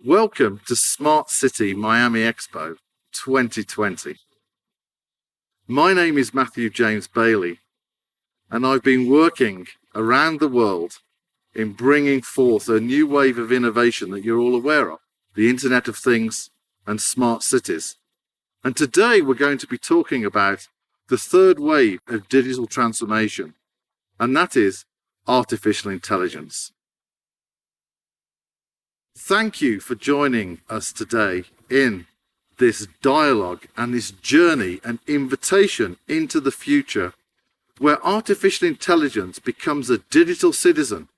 Welcome to Smart City Miami Expo 2020. My name is Matthew James Bailey, and I've been working around the world in bringing forth a new wave of innovation that you're all aware of, the Internet of Things and smart cities. And today we're going to be talking about the third wave of digital transformation, and that is artificial intelligence. Thank you for joining us today in this dialogue and this journey and invitation into the future where artificial intelligence becomes a digital citizen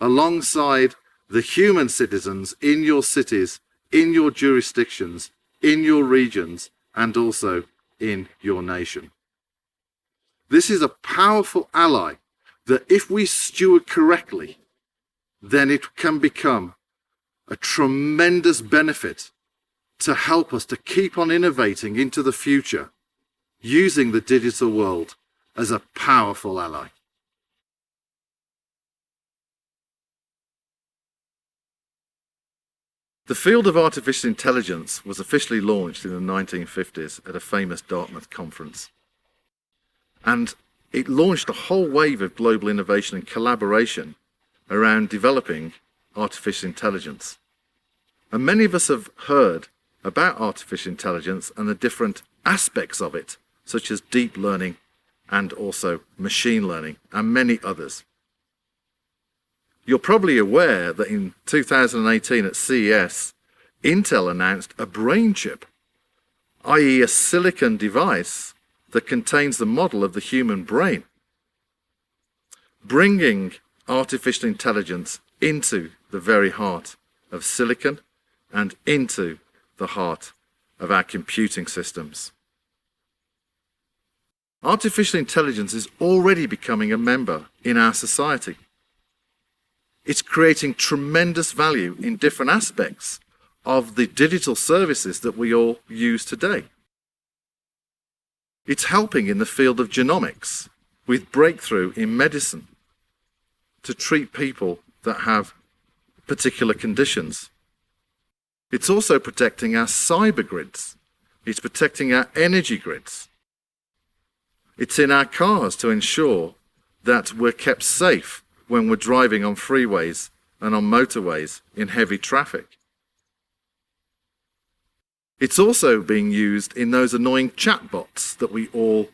alongside the human citizens in your cities, in your jurisdictions, in your regions, and also in your nation. This is a powerful ally that if we steward correctly, then it can become a tremendous benefit to help us to keep on innovating into the future, using the digital world as a powerful ally. The field of artificial intelligence was officially launched in the 1950s at a famous Dartmouth conference. And it launched a whole wave of global innovation and collaboration around developing artificial intelligence. And many of us have heard about artificial intelligence and the different aspects of it, such as deep learning and also machine learning and many others. You're probably aware that in 2018 at CES, Intel announced a brain chip, i.e. a silicon device that contains the model of the human brain, bringing artificial intelligence into the very heart of silicon and into the heart of our computing systems. Artificial intelligence is already becoming a member in our society. It's creating tremendous value in different aspects of the digital services that we all use today. It's helping in the field of genomics with breakthrough in medicine to treat people that have particular conditions. It's also protecting our cyber grids. It's protecting our energy grids. It's in our cars to ensure that we're kept safe when we're driving on freeways and on motorways in heavy traffic. It's also being used in those annoying chatbots that we all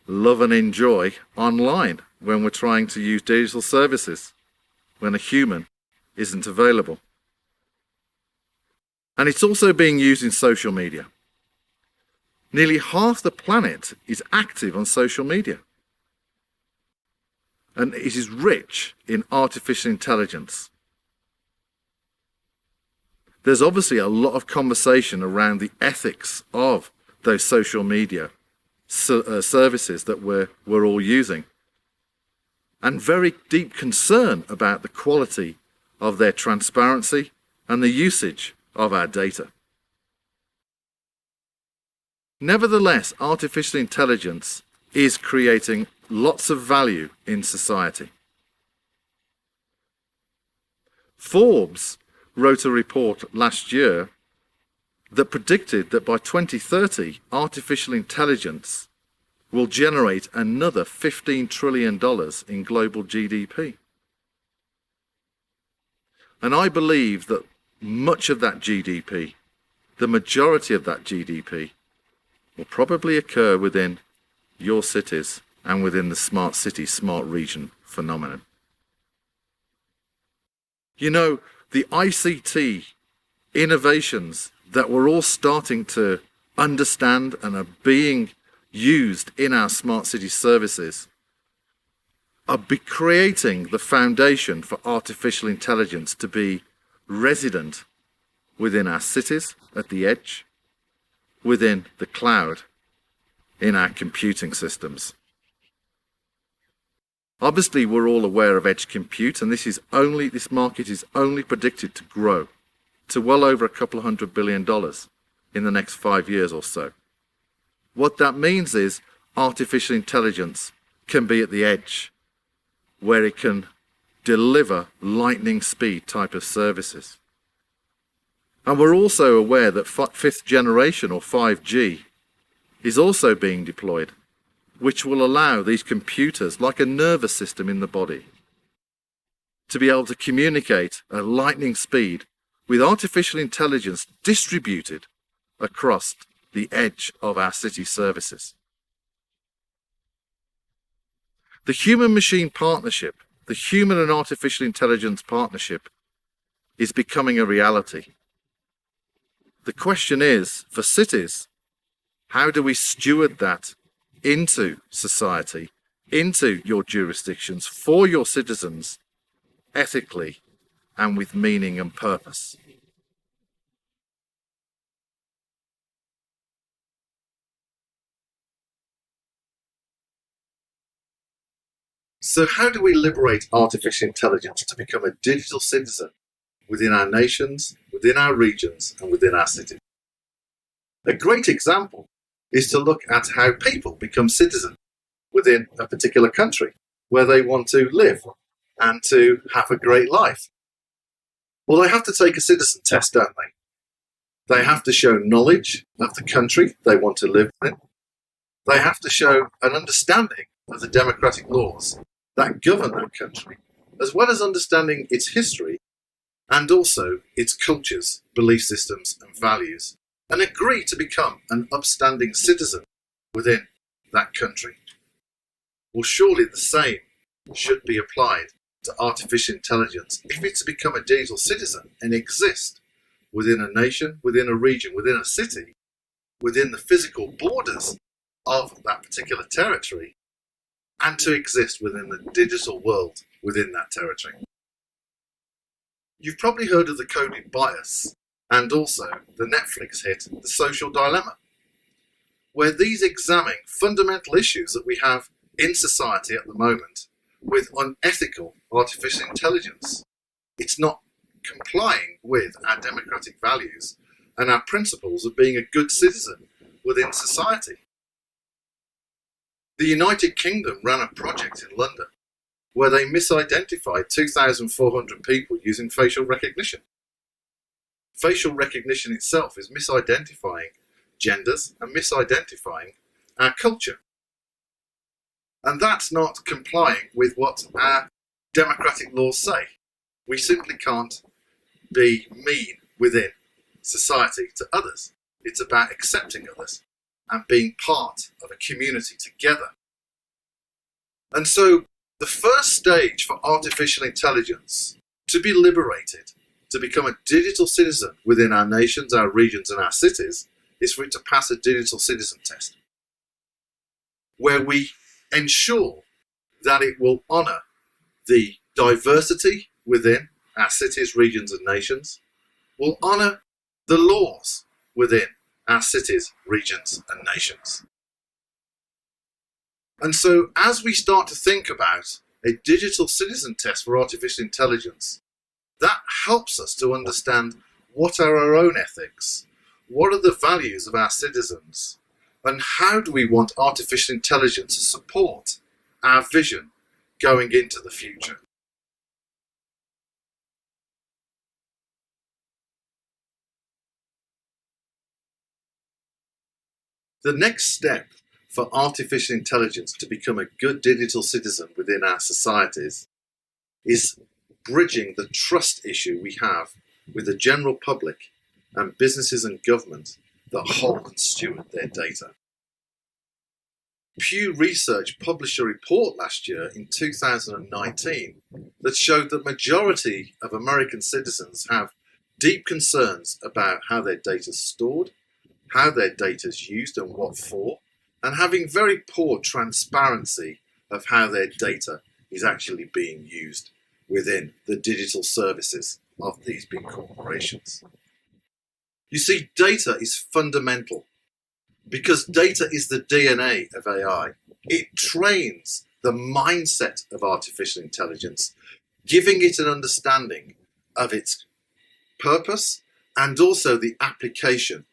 love and enjoy online when we're trying to use digital services, when a human isn't available. And it's also being used in social media. Nearly half the planet is active on social media. And it is rich in artificial intelligence. There's obviously a lot of conversation around the ethics of those social media services that we're all using, and very deep concern about the quality of their transparency and the usage of our data. Nevertheless, artificial intelligence is creating lots of value in society. Forbes wrote a report last year that predicted that by 2030, artificial intelligence will generate another $15 trillion in global GDP. And I believe that much of that GDP, the majority of that GDP, will probably occur within your cities and within the smart city, smart region phenomenon. You know, the ICT innovations that we're all starting to understand and are being used in our smart city services are creating the foundation for artificial intelligence to be resident within our cities at the edge, within the cloud, in our computing systems. Obviously, we're all aware of edge compute, and this market is only predicted to grow to well over $200 billion in the next 5 years or so. What that means is artificial intelligence can be at the edge, where it can deliver lightning speed type of services. And we're also aware that fifth generation or 5G is also being deployed, which will allow these computers, like a nervous system in the body, to be able to communicate at lightning speed with artificial intelligence distributed across the edge of our city services. The human-machine partnership, the human and artificial intelligence partnership, is becoming a reality. The question is, for cities, how do we steward that into society, into your jurisdictions, for your citizens, ethically and with meaning and purpose? So how do we liberate artificial intelligence to become a digital citizen within our nations, within our regions, and within our cities? A great example is to look at how people become citizens within a particular country where they want to live and to have a great life. Well, they have to take a citizen test, don't they? They have to show knowledge of the country they want to live in. They have to show an understanding of the democratic laws that govern that country, as well as understanding its history and also its cultures, belief systems and values, and agree to become an upstanding citizen within that country. Well, surely the same should be applied to artificial intelligence if it's to become a digital citizen and exist within a nation, within a region, within a city, within the physical borders of that particular territory, and to exist within the digital world within that territory. You've probably heard of the coded bias and also the Netflix hit, The Social Dilemma, where these examine fundamental issues that we have in society at the moment with unethical artificial intelligence. It's not complying with our democratic values and our principles of being a good citizen within society. The United Kingdom ran a project in London where they misidentified 2,400 people using facial recognition. Facial recognition itself is misidentifying genders and misidentifying our culture. And that's not complying with what our democratic laws say. We simply can't be mean within society to others. It's about accepting others and being part of a community together. And so the first stage for artificial intelligence to be liberated, to become a digital citizen within our nations, our regions and our cities, is for it to pass a digital citizen test, where we ensure that it will honour the diversity within our cities, regions and nations, will honour the laws within our cities, regions and nations. And so as we start to think about a digital citizen test for artificial intelligence, that helps us to understand what are our own ethics, what are the values of our citizens, and how do we want artificial intelligence to support our vision going into the future. The next step for artificial intelligence to become a good digital citizen within our societies is bridging the trust issue we have with the general public and businesses and government that hold and steward their data. Pew Research published a report last year in 2019 that showed that the majority of American citizens have deep concerns about how their data is stored, how their data is used and what for, and having very poor transparency of how their data is actually being used within the digital services of these big corporations. You see, data is fundamental because data is the DNA of AI. It trains the mindset of artificial intelligence, giving it an understanding of its purpose and also the application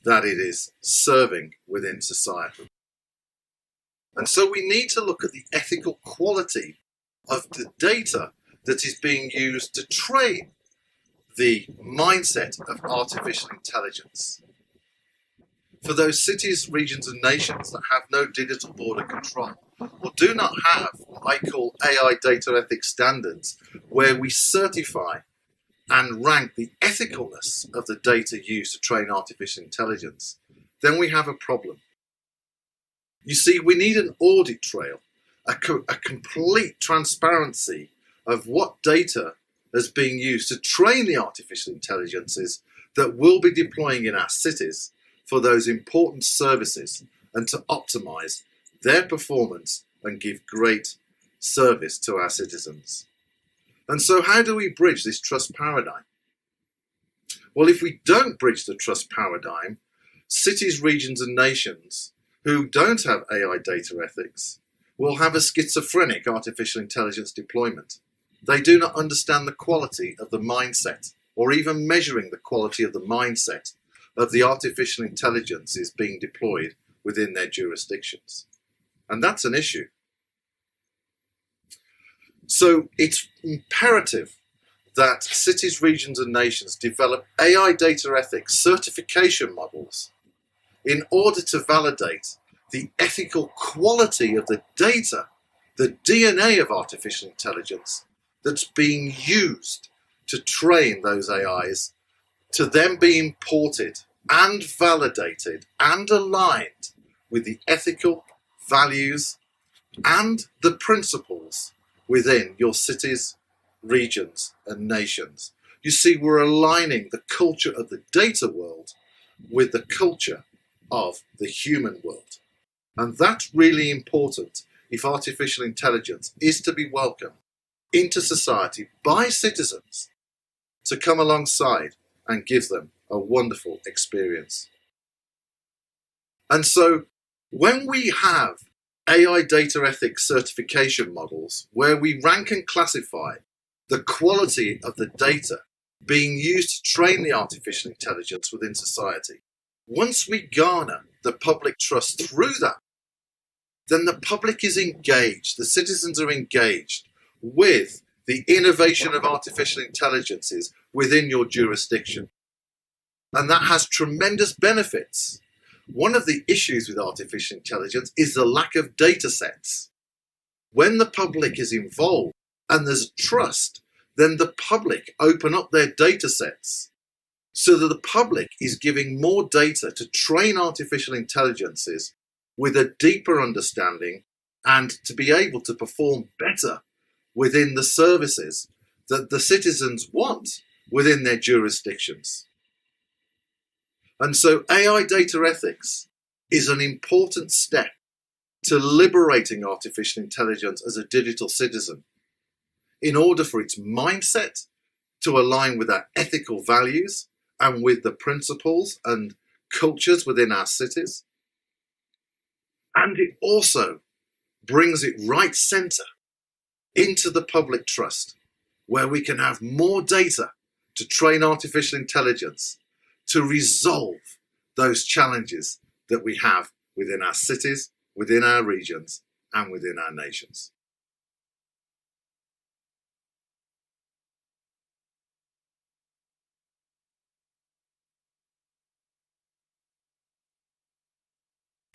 that it is serving within society. And so we need to look at the ethical quality of the data that is being used to train the mindset of artificial intelligence. For those cities, regions and nations that have no digital border control, or do not have what I call AI data ethics standards, where we certify and rank the ethicalness of the data used to train artificial intelligence, then we have a problem. You see, we need an audit trail, a complete transparency of what data is being used to train the artificial intelligences that we'll be deploying in our cities for those important services and to optimize their performance and give great service to our citizens. And so how do we bridge this trust paradigm? Well, if we don't bridge the trust paradigm, cities, regions and nations who don't have AI data ethics will have a schizophrenic artificial intelligence deployment. They do not understand the quality of the mindset, or even measuring the quality of the mindset of the artificial intelligences being deployed within their jurisdictions. And that's an issue. So it's imperative that cities, regions and nations develop AI data ethics certification models in order to validate the ethical quality of the data, the DNA of artificial intelligence that's being used to train those AIs, to then be imported and validated and aligned with the ethical values and the principles within your cities, regions and nations. You see, we're aligning the culture of the data world with the culture of the human world. And that's really important if artificial intelligence is to be welcomed into society by citizens to come alongside and give them a wonderful experience. And so when we have AI data ethics certification models where we rank and classify the quality of the data being used to train the artificial intelligence within society, once we garner the public trust through that, then the public is engaged, the citizens are engaged with the innovation of artificial intelligences within your jurisdiction. And that has tremendous benefits. One of the issues with artificial intelligence is the lack of data sets. When the public is involved and there's trust, then the public open up their data sets so that the public is giving more data to train artificial intelligences with a deeper understanding and to be able to perform better within the services that the citizens want within their jurisdictions. And so AI data ethics is an important step to liberating artificial intelligence as a digital citizen in order for its mindset to align with our ethical values and with the principles and cultures within our cities. And it also brings it right center into the public trust, where we can have more data to train artificial intelligence to resolve those challenges that we have within our cities, within our regions, and within our nations.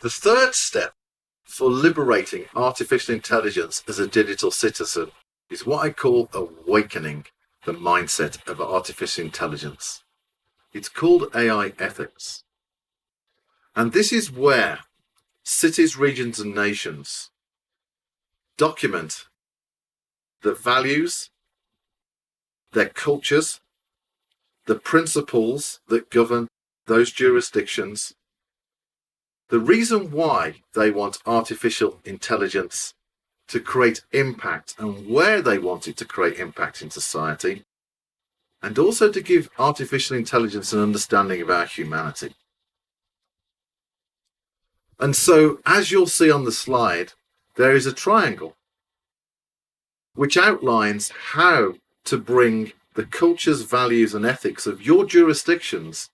The third step for liberating artificial intelligence as a digital citizen is what I call awakening the mindset of artificial intelligence. It's called AI ethics. And this is where cities, regions, and nations document the values, their cultures, the principles that govern those jurisdictions, the reason why they want artificial intelligence to create impact and where they want it to create impact in society, and also to give artificial intelligence an understanding of our humanity. And so, as you'll see on the slide, there is a triangle which outlines how to bring the cultures, values, and ethics of your jurisdictions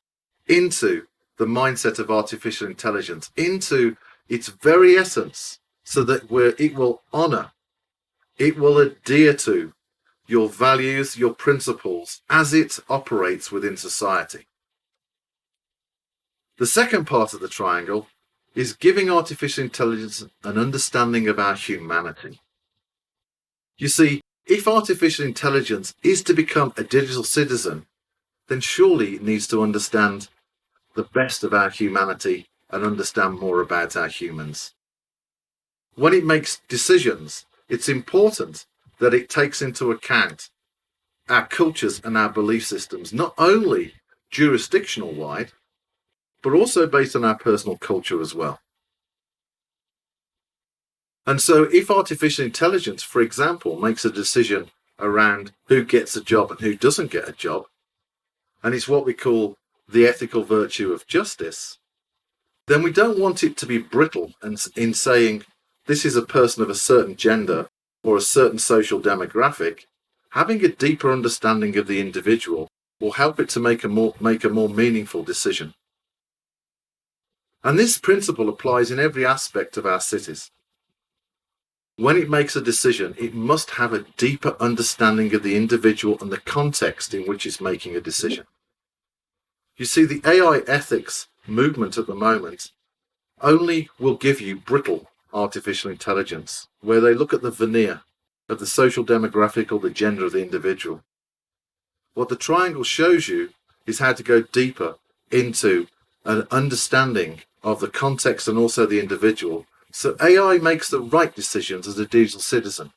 into the mindset of artificial intelligence, into its very essence, so that it will honor, it will adhere to your values, your principles as it operates within society. The second part of the triangle is giving artificial intelligence an understanding of our humanity. You see, if artificial intelligence is to become a digital citizen, then surely it needs to understand the best of our humanity and understand more about our humans. When it makes decisions, it's important that it takes into account our cultures and our belief systems, not only jurisdictional wide, but also based on our personal culture as well. And so if artificial intelligence, for example, makes a decision around who gets a job and who doesn't get a job, and it's what we call the ethical virtue of justice, then we don't want it to be brittle and in saying this is a person of a certain gender or a certain social demographic. Having a deeper understanding of the individual will help it to make a more meaningful decision. And this principle applies in every aspect of our cities. When it makes a decision, it must have a deeper understanding of the individual and the context in which it's making a decision. You see, the AI ethics movement at the moment only will give you brittle artificial intelligence, where they look at the veneer of the social demographic or the gender of the individual. What the triangle shows you is how to go deeper into an understanding of the context and also the individual, so AI makes the right decisions as a digital citizen.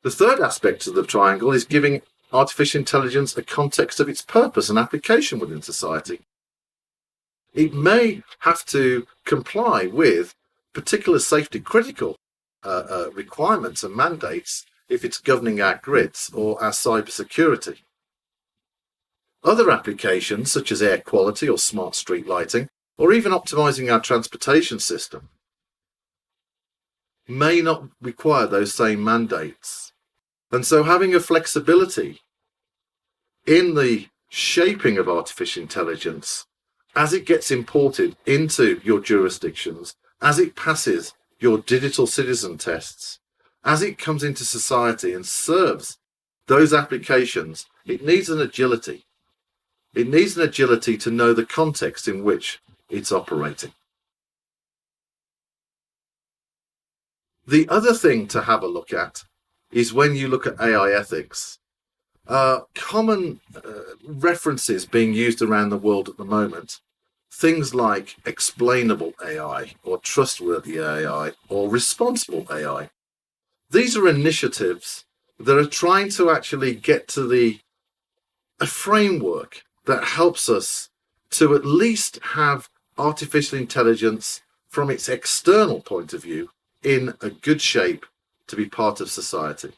The third aspect of the triangle is giving artificial intelligence a context of its purpose and application within society. It may have to comply with particular safety critical requirements and mandates if it's governing our grids or our cybersecurity. Other applications, such as air quality or smart street lighting, or even optimizing our transportation system, may not require those same mandates. And so having a flexibility in the shaping of artificial intelligence as it gets imported into your jurisdictions, as it passes your digital citizen tests, as it comes into society and serves those applications, it needs an agility. It needs an agility to know the context in which it's operating. The other thing to have a look at is when you look at AI ethics, common references being used around the world at the moment, things like explainable AI or trustworthy AI or responsible AI. These are initiatives that are trying to actually get to a framework that helps us to at least have artificial intelligence from its external point of view in a good shape to be part of society.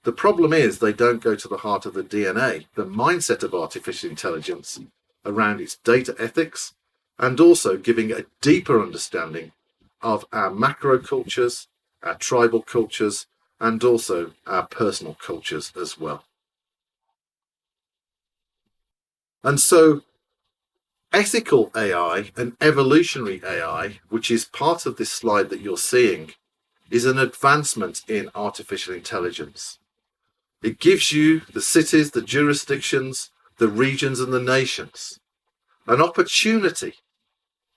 The problem is they don't go to the heart of the DNA, the mindset of artificial intelligence around its data ethics, and also giving a deeper understanding of our macro cultures, our tribal cultures, and also our personal cultures as well. And so ethical AI and evolutionary AI, which is part of this slide that you're seeing, is an advancement in artificial intelligence. It gives you, the cities, the jurisdictions, the regions and the nations, an opportunity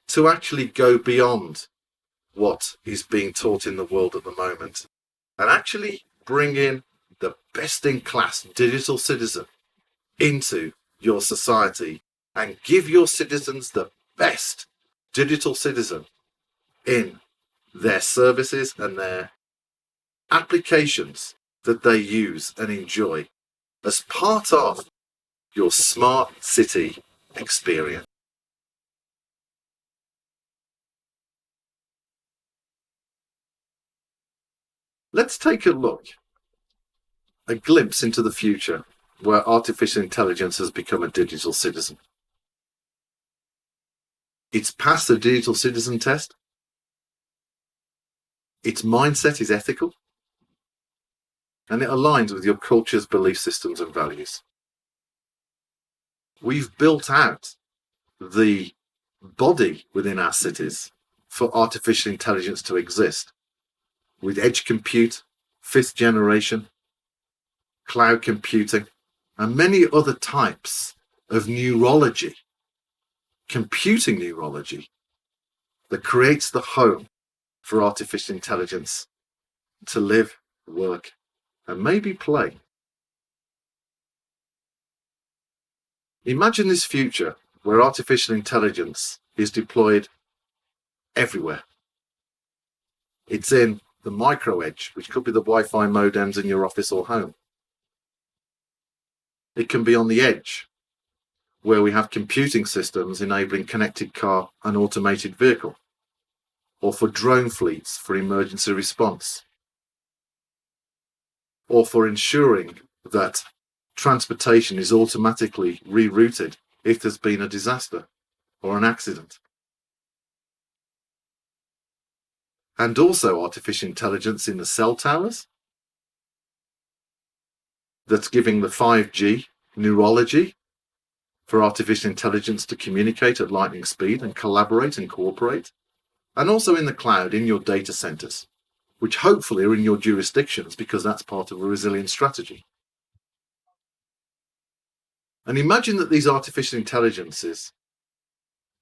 to actually go beyond what is being taught in the world at the moment and actually bring in the best-in-class digital citizen into your society and give your citizens the best digital citizen in their services and their applications that they use and enjoy as part of your smart city experience. Let's take a look, a glimpse into the future where artificial intelligence has become a digital citizen. It's passed the digital citizen test. Its mindset is ethical. And it aligns with your culture's belief systems and values. We've built out the body within our cities for artificial intelligence to exist with edge compute, fifth generation, cloud computing, and many other types of neurology, computing neurology, that creates the home for artificial intelligence to live, work, and maybe play. Imagine this future where artificial intelligence is deployed everywhere. It's in the micro edge, which could be the Wi-Fi modems in your office or home. It can be on the edge, where we have computing systems enabling connected car and automated vehicle, or for drone fleets for emergency response, or for ensuring that transportation is automatically rerouted if there's been a disaster or an accident. And also artificial intelligence in the cell towers that's giving the 5G neurology for artificial intelligence to communicate at lightning speed and collaborate and cooperate. And also in the cloud, in your data centers, which hopefully are in your jurisdictions because that's part of a resilient strategy. And imagine that these artificial intelligences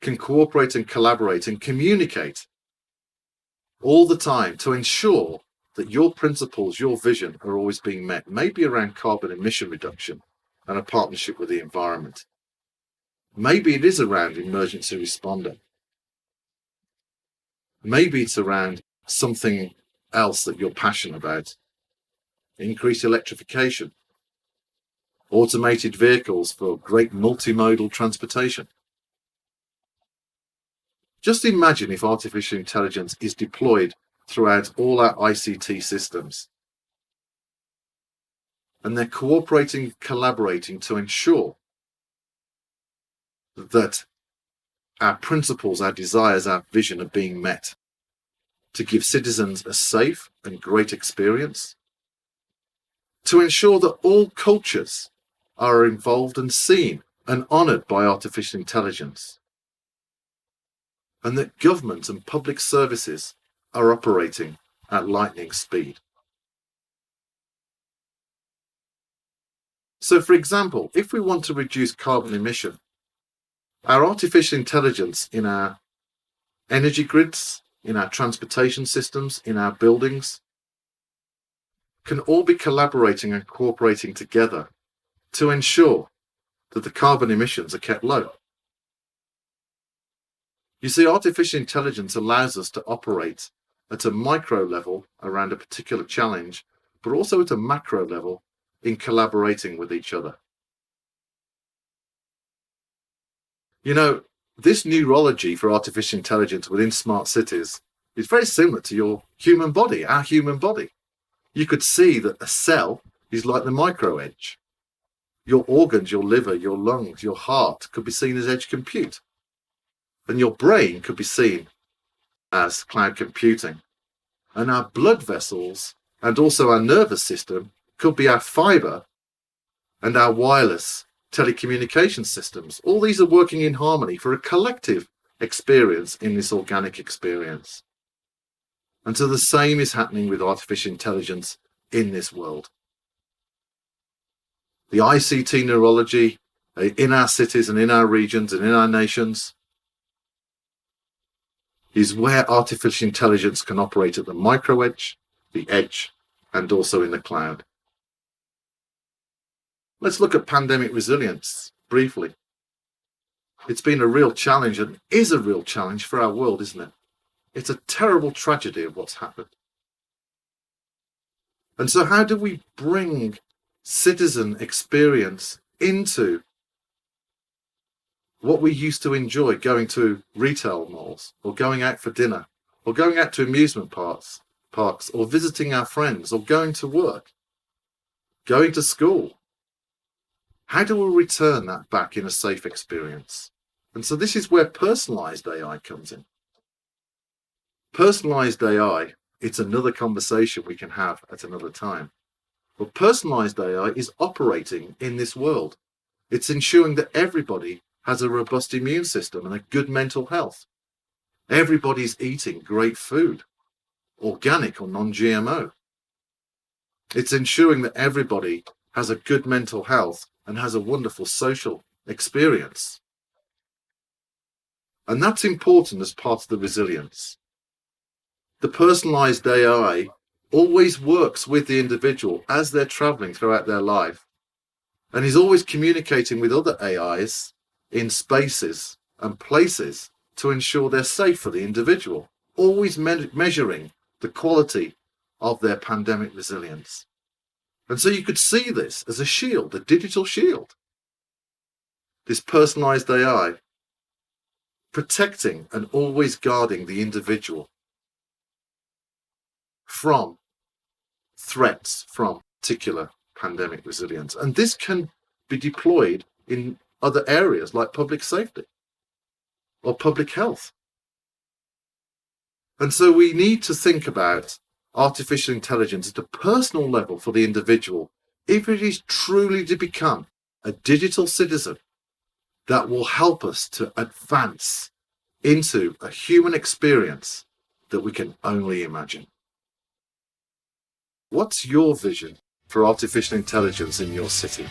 can cooperate and collaborate and communicate all the time to ensure that your principles, your vision are always being met, maybe around carbon emission reduction and a partnership with the environment. Maybe it is around emergency responder. Maybe it's around something else that you're passionate about. Increased electrification, automated vehicles for great multimodal transportation. Just imagine if artificial intelligence is deployed throughout all our ICT systems. And they're cooperating, collaborating to ensure that our principles, our desires, our vision are being met, to give citizens a safe and great experience, to ensure that all cultures are involved and seen and honoured by artificial intelligence, and that government and public services are operating at lightning speed. So, for example, if we want to reduce carbon emission, our artificial intelligence in our energy grids, in our transportation systems, in our buildings, can all be collaborating and cooperating together to ensure that the carbon emissions are kept low. You see, artificial intelligence allows us to operate at a micro level around a particular challenge, but also at a macro level in collaborating with each other. You know, this neurology for artificial intelligence within smart cities is very similar to your human body, our human body. You could see that a cell is like the micro edge. Your organs, your liver, your lungs, your heart could be seen as edge compute. And your brain could be seen as cloud computing. And our blood vessels and also our nervous system could be our fiber and our wireless telecommunication systems. All these are working in harmony for a collective experience in this organic experience. And so the same is happening with artificial intelligence in this world. The ICT neurology in our cities and in our regions and in our nations is where artificial intelligence can operate at the micro edge, the edge, and also in the cloud. Let's look at pandemic resilience briefly. It's been a real challenge and is a real challenge for our world, isn't it? It's a terrible tragedy of what's happened. And so how do we bring citizen experience into what we used to enjoy, going to retail malls or going out for dinner or going out to amusement parks or visiting our friends or going to work, going to school? How do we return that back in a safe experience? And so this is where personalized AI comes in. Personalized AI, it's another conversation we can have at another time. But personalized AI is operating in this world. It's ensuring that everybody has a robust immune system and a good mental health. Everybody's eating great food, organic or non-GMO. It's ensuring that everybody has a good mental health, and has a wonderful social experience. And that's important as part of the resilience. The personalized AI always works with the individual as they're traveling throughout their life, and is always communicating with other AIs in spaces and places to ensure they're safe for the individual, always measuring the quality of their pandemic resilience. And so you could see this as a shield, a digital shield, this personalized AI protecting and always guarding the individual from threats from particular pandemic resilience. And this can be deployed in other areas like public safety or public health. And so we need to think about artificial intelligence at a personal level for the individual if it is truly to become a digital citizen that will help us to advance into a human experience that we can only imagine. What's your vision for artificial intelligence in your city?